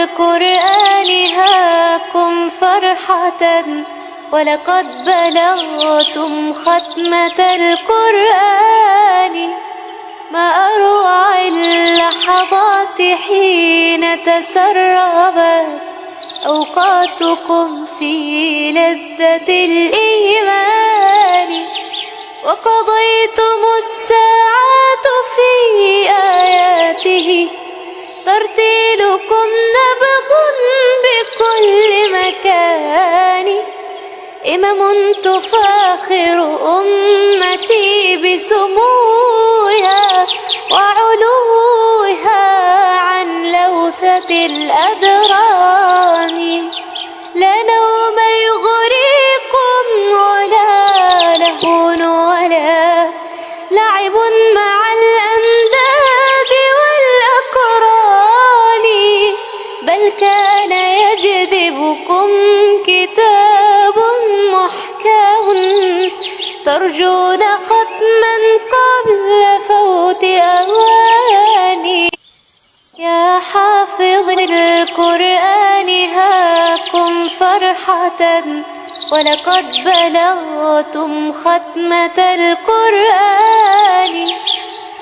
القرآن هاكم فرحة، ولقد بلغتم ختمة القرآن. ما أروع اللحظات حين تسربت أوقاتكم في لذة الإيمان، وقضيتم الساعات في آياته، ترتيلكم نبض بكل مكان. إمم تفاخر أمتي بسموها وعلوها عن لوثة الأدران. لا نوم يغريكم ولا لهو ولا لعب مع الأنداد والأقران، بل كان يجذبكم كتاب محكم ترجون ختما قبل فوت أواني. يا حافظ القرآن هاكم فرحة، ولقد بلغتم ختمة القرآن.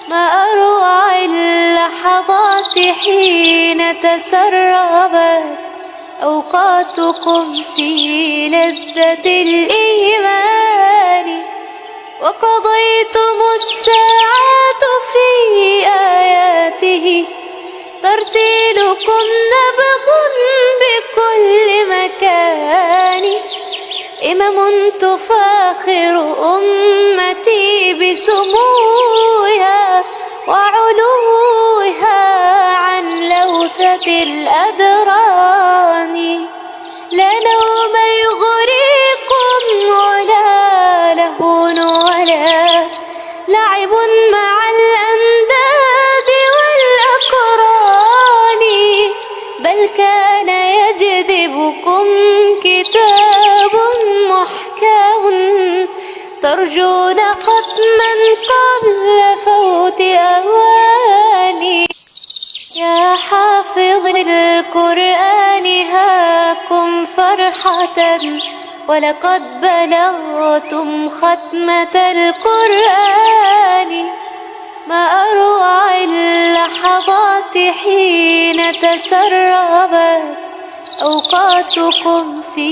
ما أروع اللحظات حين تسربت أوقاتكم في لذة الإيمان، وقضيتم الساعات في آياته، ترتيلكم نبض بكل مكان. إمم تفاخر أمتي بسموها وعلوها عن لوثة الأدران. لا نوم يغريكم ولا لهو ولا لعب مع الأنداد والأقران، بل كان يجذبكم كتاب محكم ترجون ختما قبل فوت أواني. يا حافظ القرآن هاكم فرحة، ولقد بلغتم ختمة القرآن. ما أروع اللحظات حين تسربت أوقاتكم في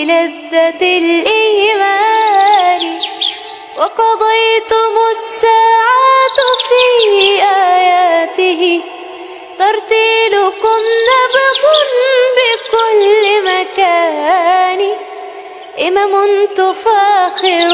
لذة الإيمان، وقضيتم الساعات في آياته، ترتيلكم نبض بكل مكان. إمم تفاخر